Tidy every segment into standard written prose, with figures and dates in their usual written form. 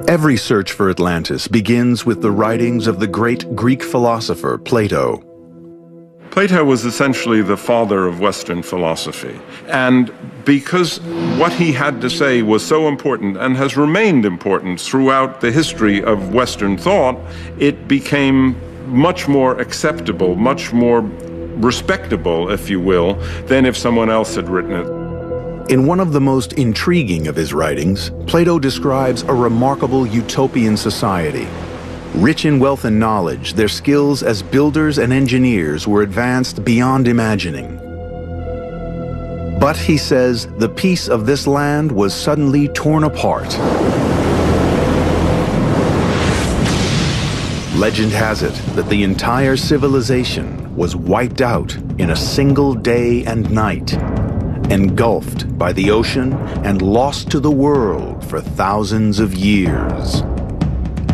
Every search for Atlantis begins with the writings of the great Greek philosopher Plato. Plato was essentially the father of Western philosophy. And because what he had to say was so important and has remained important throughout the history of Western thought, it became much more acceptable, much more respectable, if you will, than if someone else had written it. In one of the most intriguing of his writings, Plato describes a remarkable utopian society. Rich in wealth and knowledge, their skills as builders and engineers were advanced beyond imagining. But, he says, the peace of this land was suddenly torn apart. Legend has it that the entire civilization was wiped out in a single day and night, engulfed by the ocean and lost to the world for thousands of years.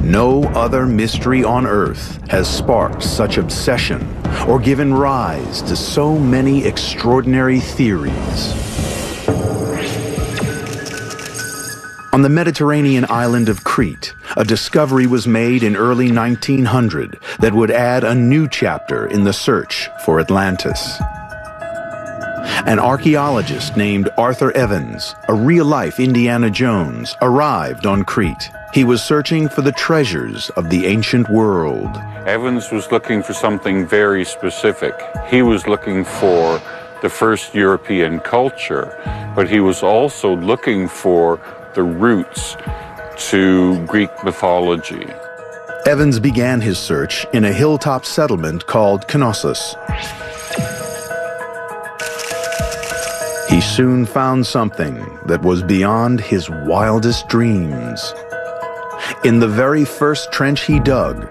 No other mystery on Earth has sparked such obsession or given rise to so many extraordinary theories. On the Mediterranean island of Crete, a discovery was made in early 1900 that would add a new chapter in the search for Atlantis. An archaeologist named Arthur Evans, a real-life Indiana Jones, arrived on Crete. He was searching for the treasures of the ancient world. Evans was looking for something very specific. He was looking for the first European culture, but he was also looking for the roots to Greek mythology. Evans began his search in a hilltop settlement called Knossos. He soon found something that was beyond his wildest dreams. In the very first trench he dug,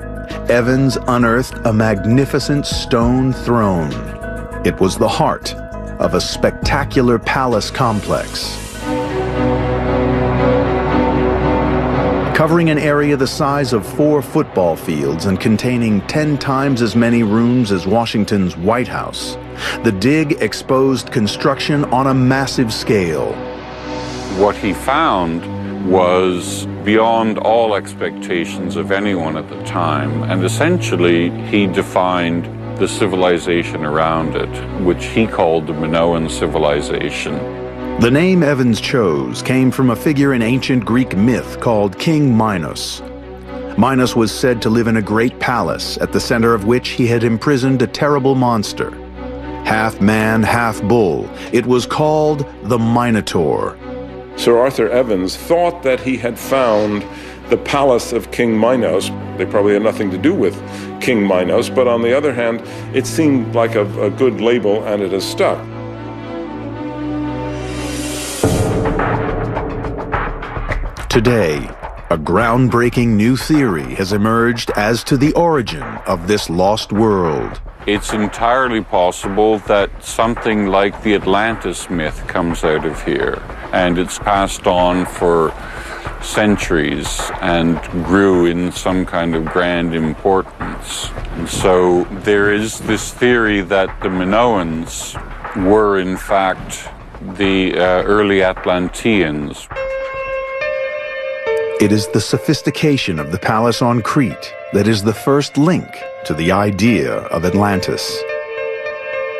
Evans unearthed a magnificent stone throne. It was the heart of a spectacular palace complex. Covering an area the size of 4 football fields and containing 10 times as many rooms as Washington's White House, the dig exposed construction on a massive scale. What he found was beyond all expectations of anyone at the time, and essentially he defined the civilization around it, which he called the Minoan civilization. The name Evans chose came from a figure in ancient Greek myth called King Minos. Minos was said to live in a great palace, at the center of which he had imprisoned a terrible monster. Half man, half bull, it was called the Minotaur. Sir Arthur Evans thought that he had found the palace of King Minos. They probably had nothing to do with King Minos, but on the other hand, it seemed like a good label, and it has stuck. Today, a groundbreaking new theory has emerged as to the origin of this lost world. It's entirely possible that something like the Atlantis myth comes out of here, and it's passed on for centuries and grew in some kind of grand importance. And so there is this theory that the Minoans were in fact the early Atlanteans. It is the sophistication of the palace on Crete that is the first link to the idea of Atlantis.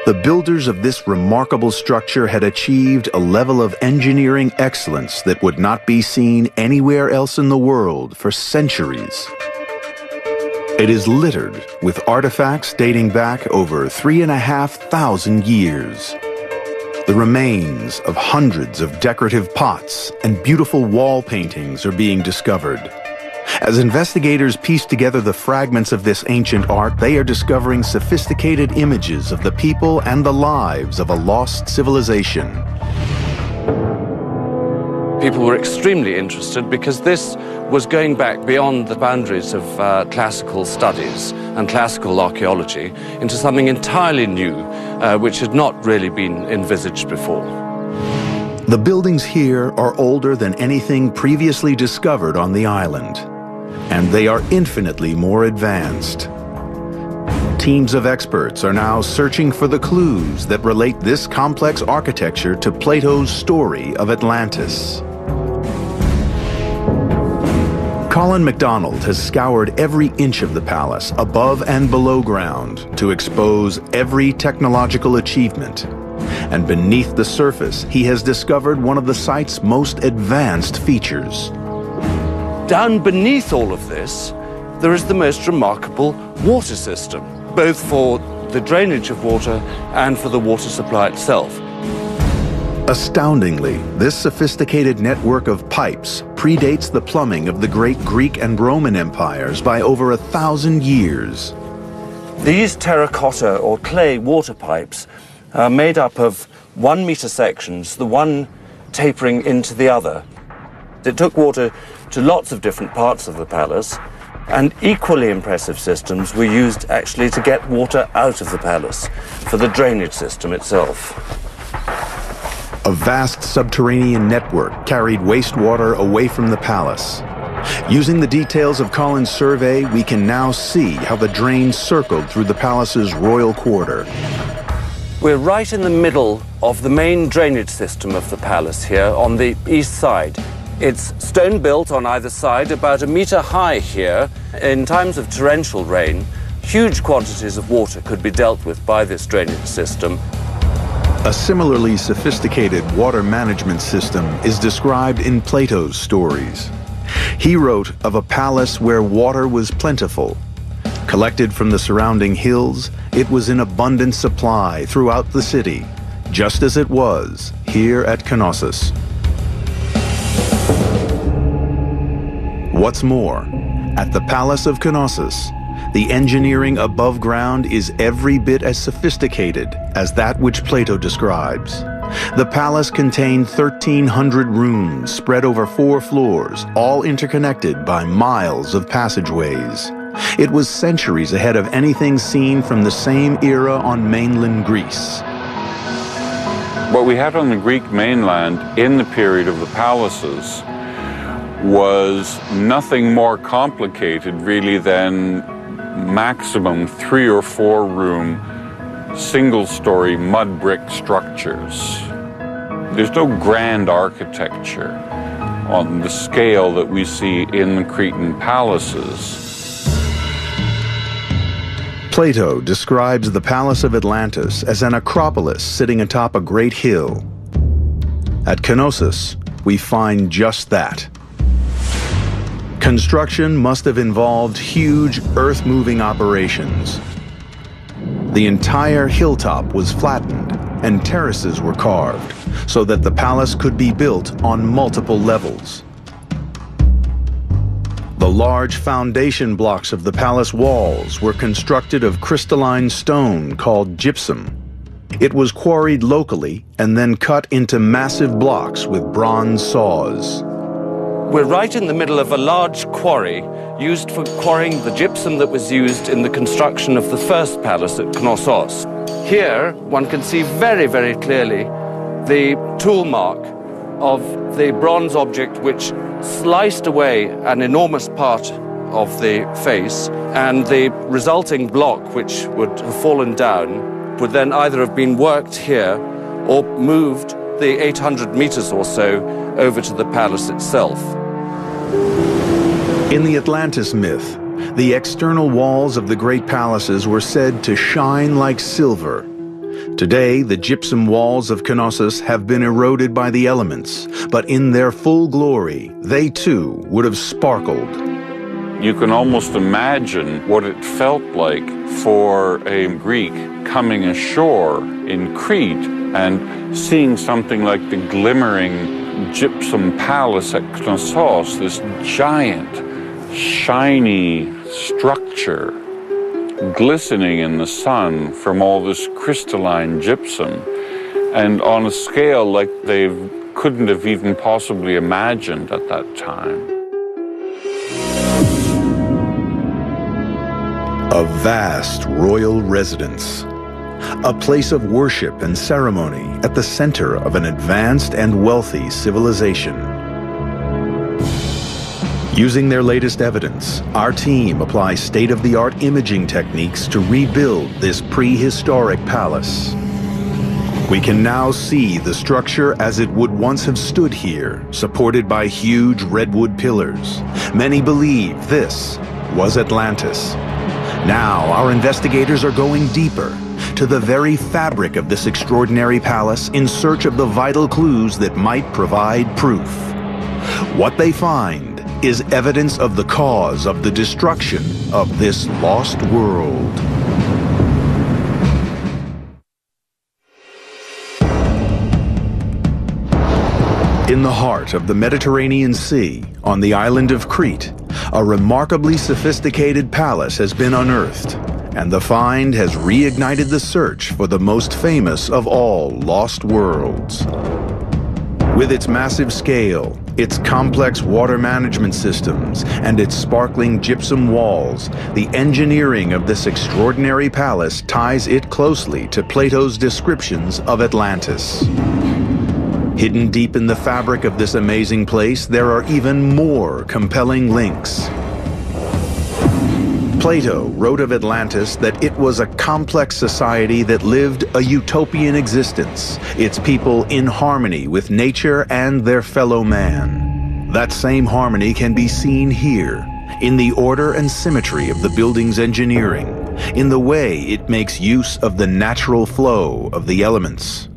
The builders of this remarkable structure had achieved a level of engineering excellence that would not be seen anywhere else in the world for centuries. It is littered with artifacts dating back over 3,500 years. The remains of hundreds of decorative pots and beautiful wall paintings are being discovered. As investigators piece together the fragments of this ancient art, they are discovering sophisticated images of the people and the lives of a lost civilization. People were extremely interested because this was going back beyond the boundaries of classical studies and classical archaeology into something entirely new, which had not really been envisaged before. The buildings here are older than anything previously discovered on the island, and they are infinitely more advanced. Teams of experts are now searching for the clues that relate this complex architecture to Plato's story of Atlantis. Colin MacDonald has scoured every inch of the palace, above and below ground, to expose every technological achievement. And beneath the surface, he has discovered one of the site's most advanced features. Down beneath all of this, there is the most remarkable water system, both for the drainage of water and for the water supply itself. Astoundingly, this sophisticated network of pipes predates the plumbing of the great Greek and Roman empires by over 1,000 years. These terracotta or clay water pipes are made up of 1 meter sections, the one tapering into the other. It took water to lots of different parts of the palace, and equally impressive systems were used actually to get water out of the palace for the drainage system itself. A vast subterranean network carried wastewater away from the palace. Using the details of Colin's survey, we can now see how the drain circled through the palace's royal quarter. We're right in the middle of the main drainage system of the palace here on the east side. It's stone built on either side, about 1 meter high here. In times of torrential rain, huge quantities of water could be dealt with by this drainage system. A similarly sophisticated water management system is described in Plato's stories. He wrote of a palace where water was plentiful. Collected from the surrounding hills, it was in abundant supply throughout the city, just as it was here at Knossos. What's more, at the Palace of Knossos, the engineering above ground is every bit as sophisticated as that which Plato describes. The palace contained 1,300 rooms spread over 4 floors, all interconnected by miles of passageways. It was centuries ahead of anything seen from the same era on mainland Greece. What we had on the Greek mainland in the period of the palaces was nothing more complicated really than maximum 3 or 4 room single-story mud brick structures. There's no grand architecture on the scale that we see in the Cretan palaces. Plato describes the Palace of Atlantis as an acropolis sitting atop a great hill. At Knossos, we find just that. Construction must have involved huge earth-moving operations. The entire hilltop was flattened and terraces were carved so that the palace could be built on multiple levels. The large foundation blocks of the palace walls were constructed of crystalline stone called gypsum. It was quarried locally and then cut into massive blocks with bronze saws. We're right in the middle of a large quarry used for quarrying the gypsum that was used in the construction of the first palace at Knossos. Here, one can see very, very clearly the tool mark of the bronze object which sliced away an enormous part of the face, and the resulting block, which would have fallen down, would then either have been worked here or moved the 800 meters or so over to the palace itself. In the Atlantis myth, the external walls of the great palaces were said to shine like silver. Today, the gypsum walls of Knossos have been eroded by the elements, but in their full glory, they too would have sparkled. You can almost imagine what it felt like for a Greek coming ashore in Crete and seeing something like the glimmering gypsum palace at Knossos, this giant, shiny structure, glistening in the sun from all this crystalline gypsum, and on a scale like they couldn't have even possibly imagined at that time. A vast royal residence, a place of worship and ceremony at the center of an advanced and wealthy civilization. Using their latest evidence, our team applies state-of-the-art imaging techniques to rebuild this prehistoric palace. We can now see the structure as it would once have stood here, supported by huge redwood pillars, Many believe this was Atlantis. Now, our investigators are going deeper, to the very fabric of this extraordinary palace in search of the vital clues that might provide proof. What they find is evidence of the cause of the destruction of this lost world. In the heart of the Mediterranean Sea, on the island of Crete, a remarkably sophisticated palace has been unearthed, and the find has reignited the search for the most famous of all lost worlds. With its massive scale, its complex water management systems, and its sparkling gypsum walls, the engineering of this extraordinary palace ties it closely to Plato's descriptions of Atlantis. Hidden deep in the fabric of this amazing place, there are even more compelling links. Plato wrote of Atlantis that it was a complex society that lived a utopian existence, its people in harmony with nature and their fellow man. That same harmony can be seen here, in the order and symmetry of the building's engineering, in the way it makes use of the natural flow of the elements.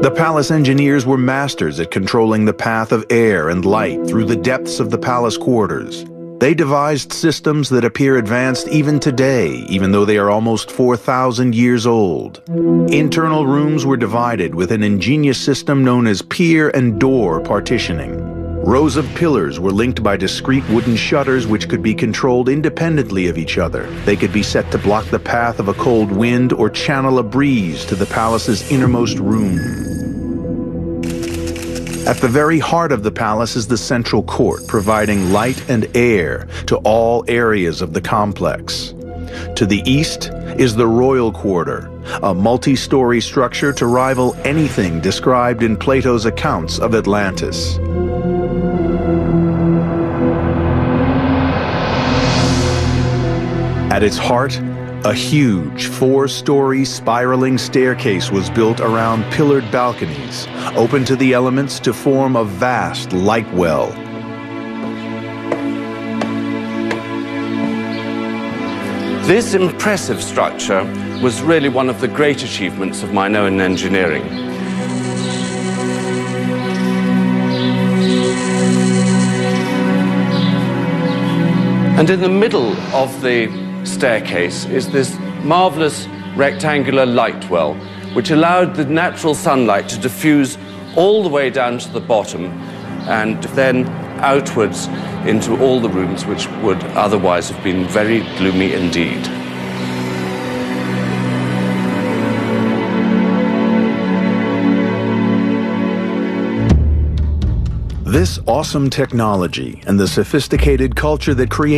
The palace engineers were masters at controlling the path of air and light through the depths of the palace quarters. They devised systems that appear advanced even today, even though they are almost 4,000 years old. Internal rooms were divided with an ingenious system known as pier and door partitioning. Rows of pillars were linked by discrete wooden shutters which could be controlled independently of each other. They could be set to block the path of a cold wind or channel a breeze to the palace's innermost room. At the very heart of the palace is the central court, providing light and air to all areas of the complex. To the east is the royal quarter, a multi-story structure to rival anything described in Plato's accounts of Atlantis. At its heart, a huge 4-story spiraling staircase was built around pillared balconies, open to the elements to form a vast light well. This impressive structure was really one of the great achievements of Minoan engineering. And in the middle of the staircase is this marvelous rectangular light well, which allowed the natural sunlight to diffuse all the way down to the bottom and then outwards into all the rooms which would otherwise have been very gloomy indeed. This awesome technology and the sophisticated culture that created